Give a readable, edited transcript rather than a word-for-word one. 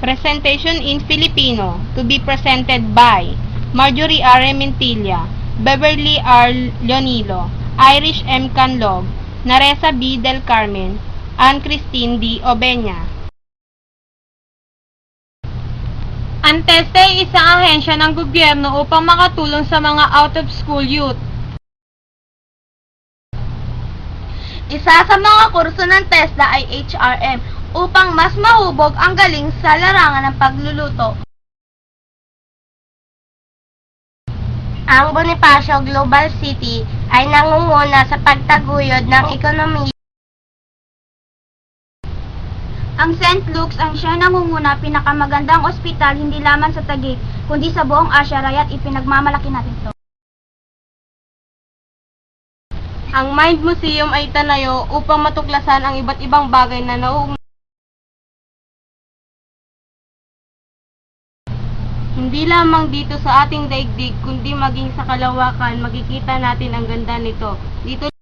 Presentation in Filipino, to be presented by Marjorie R. Mintilla, Beverly R. Leonilo, Irish M. Canlog, Naresa B. Del Carmen, Ann Christine D. Obeña. Ang TESDA ay isang ahensya ng gobyerno upang makatulong sa mga out-of-school youth. Isa sa mga kurso ng TESDA ay HRM upang mas mahubog ang galing sa larangan ng pagluluto. Ang Bonifacio Global City ay nangunguna sa pagtaguyod ng ekonomiya. Ang St. Luke's ang siya nangunguna pinakamagandang ospital hindi lamang sa Taguig, kundi sa buong Asia, kaya't ipinagmamalaki natin ito. Ang Mind Museum ay tanayo upang matuklasan ang iba't ibang bagay na nauugnay. Hindi lamang dito sa ating daigdig, kundi maging sa kalawakan, makikita natin ang ganda nito. Dito